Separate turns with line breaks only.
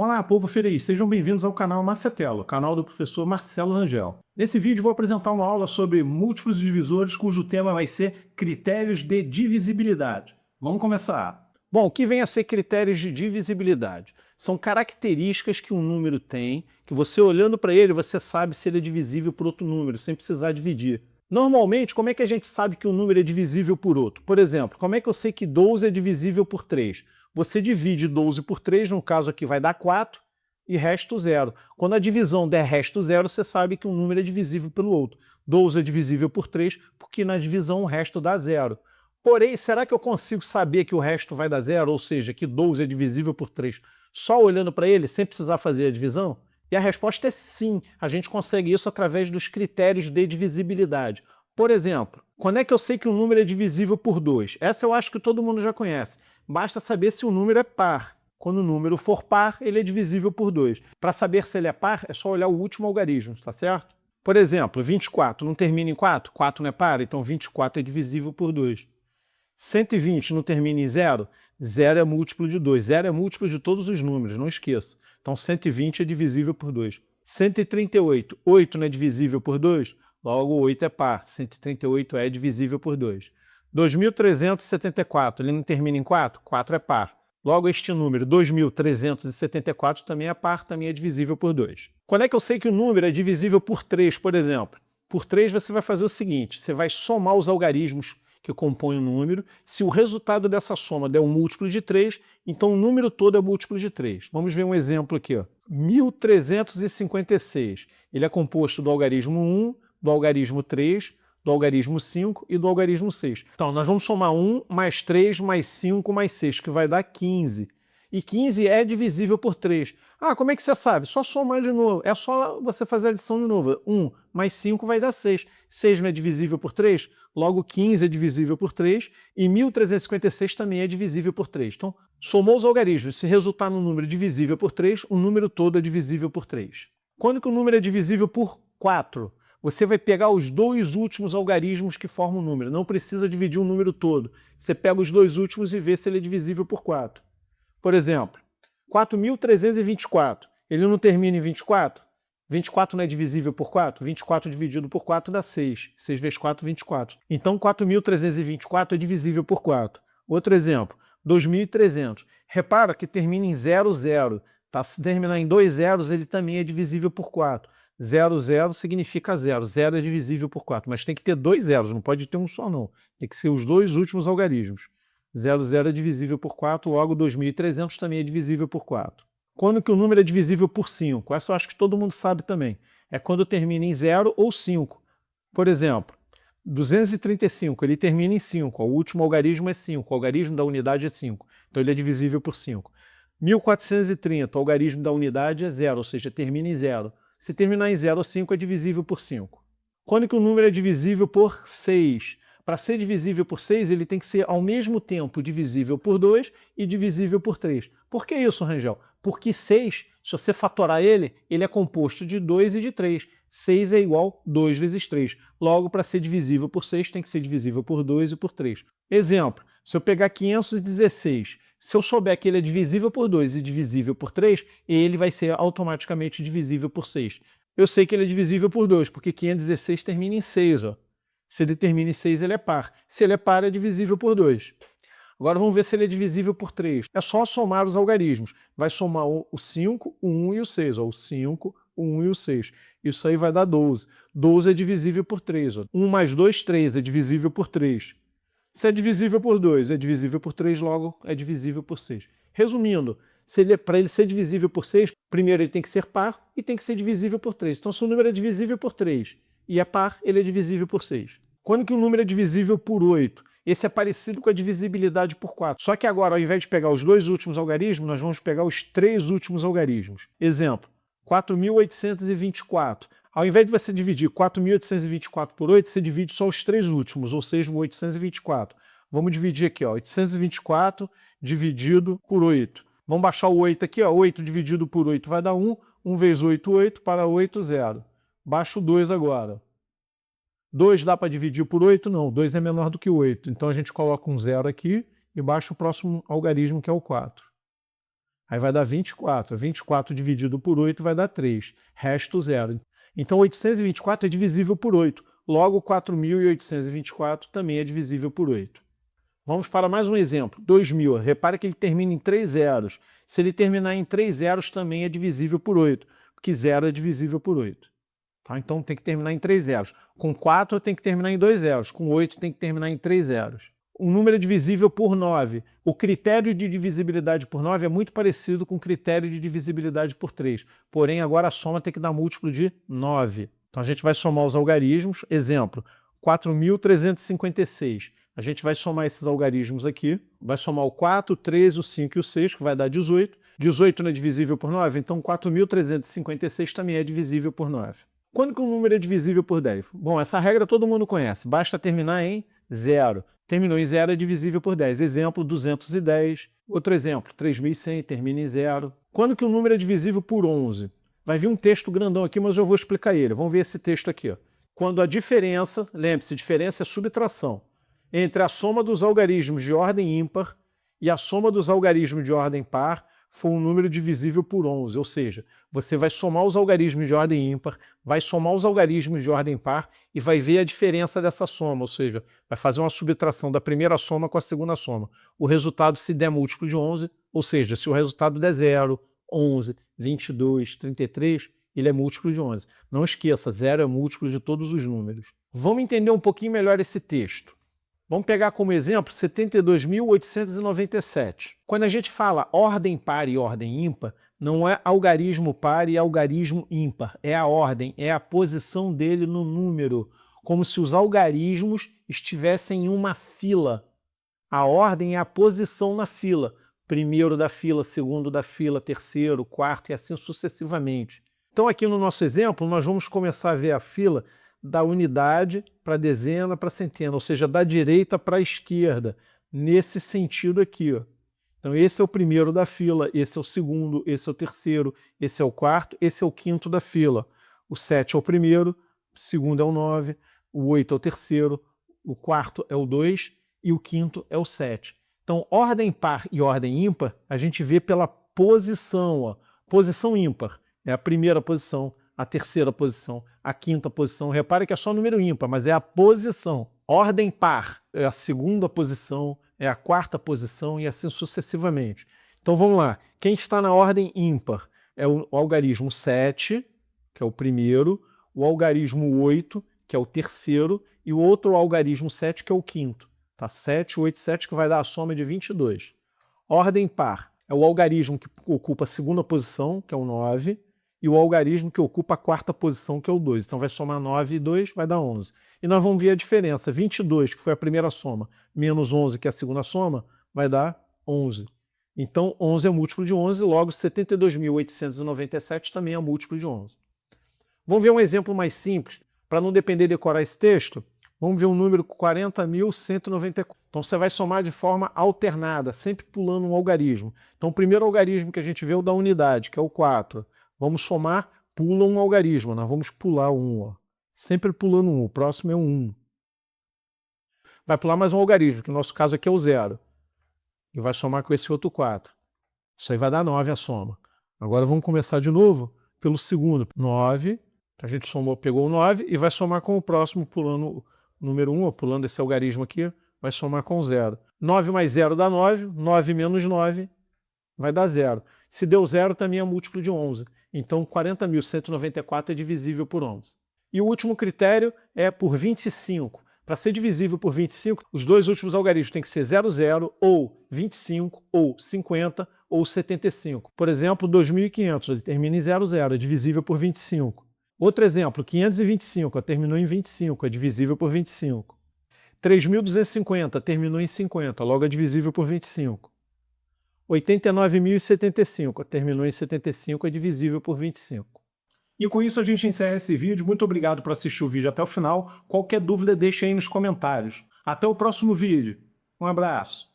Olá, povo feliz! Sejam bem-vindos ao canal Macetelo, canal do professor Marcelo Rangel. Nesse vídeo vou apresentar uma aula sobre múltiplos divisores, cujo tema vai ser critérios de divisibilidade. Vamos começar. Bom, o que vem a ser critérios de divisibilidade? São características que um número tem, que você olhando para ele, você sabe se ele é divisível por outro número, sem precisar dividir. Normalmente, como é que a gente sabe que um número é divisível por outro? Por exemplo, como é que eu sei que 12 é divisível por 3? Você divide 12 por 3, no caso aqui vai dar 4, e resto 0. Quando a divisão der resto 0, você sabe que um número é divisível pelo outro. 12 é divisível por 3, porque na divisão o resto dá 0. Porém, será que eu consigo saber que o resto vai dar 0, ou seja, que 12 é divisível por 3, só olhando para ele, sem precisar fazer a divisão? E a resposta é sim, a gente consegue isso através dos critérios de divisibilidade. Por exemplo, quando é que eu sei que um número é divisível por 2? Essa eu acho que todo mundo já conhece. Basta saber se o número é par. Quando o número for par, ele é divisível por 2. Para saber se ele é par, é só olhar o último algarismo, tá certo? Por exemplo, 24 não termina em 4? 4 não é par, então 24 é divisível por 2. 120 não termina em 0? 0 é múltiplo de 2. 0 é múltiplo de todos os números, não esqueça. Então 120 é divisível por 2. 138, 8 não é divisível por 2? Logo 8 é par. 138 é divisível por 2. 2.374, ele não termina em 4? 4 é par. Logo este número, 2.374, também é par, também é divisível por 2. Quando é que eu sei que o número é divisível por 3, por exemplo? Por 3 você vai fazer o seguinte, você vai somar os algarismos que compõem o número. Se o resultado dessa soma der um múltiplo de 3, então o número todo é múltiplo de 3. Vamos ver um exemplo aqui. 1.356. Ele é composto do algarismo 1, do algarismo 3, do algarismo 5 e do algarismo 6. Então, nós vamos somar 1 mais 3 mais 5 mais 6, que vai dar 15. E 15 é divisível por 3. Ah, como é que você sabe? Só somar de novo. É só você fazer a adição de novo. 1 mais 5 vai dar 6. 6 não é divisível por 3? Logo, 15 é divisível por 3 e 1.356 também é divisível por 3. Então, somou os algarismos. Se resultar num número divisível por 3, o número todo é divisível por 3. Quando que o número é divisível por 4? Você vai pegar os dois últimos algarismos que formam o número. Não precisa dividir o número todo. Você pega os dois últimos e vê se ele é divisível por 4. Por exemplo, 4.324. Ele não termina em 24? 24 não é divisível por 4? 24 dividido por 4 dá 6. 6 vezes 4, 24. Então, 4.324 é divisível por 4. Outro exemplo, 2.300. Repara que termina em 00. Tá? Se terminar em 2 zeros, ele também é divisível por 4. 00 significa 0. 0 é divisível por 4, mas tem que ter 2 zeros, não pode ter um só não. Tem que ser os dois últimos algarismos. 00 é divisível por 4, logo 2.300 também é divisível por 4. Quando que o número é divisível por 5? Essa eu acho que todo mundo sabe também. É quando termina em 0 ou 5. Por exemplo, 235, ele termina em 5. O último algarismo é 5. O algarismo da unidade é 5. Então ele é divisível por 5. 1430, o algarismo da unidade é 0, ou seja, termina em 0. Se terminar em 0 ou 5, é divisível por 5. Quando que o número é divisível por 6? Para ser divisível por 6, ele tem que ser ao mesmo tempo divisível por 2 e divisível por 3. Por que isso, Rangel? Porque 6, se você fatorar ele, ele é composto de 2 e de 3. 6 é igual a 2 vezes 3. Logo, para ser divisível por 6, tem que ser divisível por 2 e por 3. Exemplo, se eu pegar 516, se eu souber que ele é divisível por 2 e divisível por 3, ele vai ser automaticamente divisível por 6. Eu sei que ele é divisível por 2, porque 516 termina em 6. Ó. Se ele termina em 6, ele é par. Se ele é par, é divisível por 2. Agora vamos ver se ele é divisível por 3. É só somar os algarismos. Vai somar o 5, o 1 e o 6. Ó. O 5, o 1 e o 6. Isso aí vai dar 12. 12 é divisível por 3. Ó. 1 mais 2, 3. É divisível por 3. Se é divisível por 2, é divisível por 3, logo é divisível por 6. Resumindo, para ele ser divisível por 6, primeiro ele tem que ser par e tem que ser divisível por 3. Então, se o número é divisível por 3 e é par, ele é divisível por 6. Quando que o número é divisível por 8? Esse é parecido com a divisibilidade por 4. Só que agora, ao invés de pegar os dois últimos algarismos, nós vamos pegar os três últimos algarismos. Exemplo, 4.824. Ao invés de você dividir 4.824 por 8, você divide só os três últimos, ou seja, o 824. Vamos dividir aqui, ó, 824 dividido por 8. Vamos baixar o 8 aqui, ó, 8 dividido por 8 vai dar 1. 1 vezes 8, 8, para 8, 0. Baixa o 2 agora. 2 dá para dividir por 8? Não, 2 é menor do que 8. Então a gente coloca um 0 aqui e baixa o próximo algarismo, que é o 4. Aí vai dar 24. 24 dividido por 8 vai dar 3. Resto 0. Então 824 é divisível por 8. Logo, 4.824 também é divisível por 8. Vamos para mais um exemplo. 2.000. Repare que ele termina em 3 zeros. Se ele terminar em 3 zeros, também é divisível por 8, porque 0 é divisível por 8. Tá? Então tem que terminar em 3 zeros. Com 4 tem que terminar em 2 zeros. Com 8 tem que terminar em 3 zeros. Um número é divisível por 9. O critério de divisibilidade por 9 é muito parecido com o critério de divisibilidade por 3. Porém, agora a soma tem que dar múltiplo de 9. Então a gente vai somar os algarismos. Exemplo, 4.356. A gente vai somar esses algarismos aqui. Vai somar o 4, o 13, o 5 e o 6, que vai dar 18. 18 não é divisível por 9, então 4.356 também é divisível por 9. Quando que um número é divisível por 10? Bom, essa regra todo mundo conhece. Basta terminar em 0. Terminou em 0 é divisível por 10. Exemplo, 210. Outro exemplo, 3.100, termina em 0. Quando que um número é divisível por 11? Vai vir um texto grandão aqui, mas eu vou explicar ele. Vamos ver esse texto aqui. Ó. Quando a diferença, lembre-se, diferença é subtração, entre a soma dos algarismos de ordem ímpar e a soma dos algarismos de ordem par for um número divisível por 11, ou seja, você vai somar os algarismos de ordem ímpar, vai somar os algarismos de ordem par e vai ver a diferença dessa soma, ou seja, vai fazer uma subtração da primeira soma com a segunda soma. O resultado, se der múltiplo de 11, ou seja, se o resultado der 0, 11, 22, 33, ele é múltiplo de 11. Não esqueça, 0 é múltiplo de todos os números. Vamos entender um pouquinho melhor esse texto. Vamos pegar como exemplo 72.897. Quando a gente fala ordem par e ordem ímpar, não é algarismo par e algarismo ímpar. É a ordem, é a posição dele no número, como se os algarismos estivessem em uma fila. A ordem é a posição na fila. Primeiro da fila, segundo da fila, terceiro, quarto e assim sucessivamente. Então aqui no nosso exemplo, nós vamos começar a ver a fila da unidade para a dezena para a centena, ou seja, da direita para a esquerda, nesse sentido aqui. Ó. Então esse é o primeiro da fila, esse é o segundo, esse é o terceiro, esse é o quarto, esse é o quinto da fila. O 7 é o primeiro, o segundo é o 9, o 8 é o terceiro, o quarto é o 2 e o quinto é o 7. Então ordem par e ordem ímpar a gente vê pela posição. Ó. Posição ímpar é a primeira posição, a terceira posição, a quinta posição. Repare que é só número ímpar, mas é a posição. Ordem par é a segunda posição, é a quarta posição e assim sucessivamente. Então vamos lá. Quem está na ordem ímpar é o algarismo 7, que é o primeiro, o algarismo 8, que é o terceiro, e o outro algarismo 7, que é o quinto. Tá? 7, 8, 7, que vai dar a soma de 22. Ordem par é o algarismo que ocupa a segunda posição, que é o 9, e o algarismo que ocupa a quarta posição, que é o 2. Então vai somar 9 e 2, vai dar 11. E nós vamos ver a diferença. 22, que foi a primeira soma, menos 11, que é a segunda soma, vai dar 11. Então 11 é múltiplo de 11, logo 72.897 também é múltiplo de 11. Vamos ver um exemplo mais simples. Para não depender de decorar esse texto, vamos ver um número 40.194. Então você vai somar de forma alternada, sempre pulando um algarismo. Então o primeiro algarismo que a gente vê é o da unidade, que é o 4. Vamos somar, pula um algarismo, nós vamos pular um, ó. Sempre pulando um, o próximo é o 1. Vai pular mais um algarismo, que no nosso caso aqui é o 0. E vai somar com esse outro 4. Isso aí vai dar 9 a soma. Agora vamos começar de novo pelo segundo. 9, a gente somou, pegou o 9 e vai somar com o próximo, pulando o número 1, ó, pulando esse algarismo aqui, vai somar com 0. 9 mais 0 dá 9, 9 menos 9 vai dar 0. Se deu 0, também é múltiplo de 11. Então, 40.194 é divisível por 11. E o último critério é por 25. Para ser divisível por 25, os dois últimos algarismos têm que ser 00, ou 25, ou 50, ou 75. Por exemplo, 2.500, ele termina em 00, é divisível por 25. Outro exemplo, 525, terminou em 25, é divisível por 25. 3.250, terminou em 50, logo é divisível por 25. 89.075, terminou em 75, é divisível por 25. E com isso a gente encerra esse vídeo. Muito obrigado por assistir o vídeo até o final. Qualquer dúvida deixe aí nos comentários. Até o próximo vídeo. Um abraço.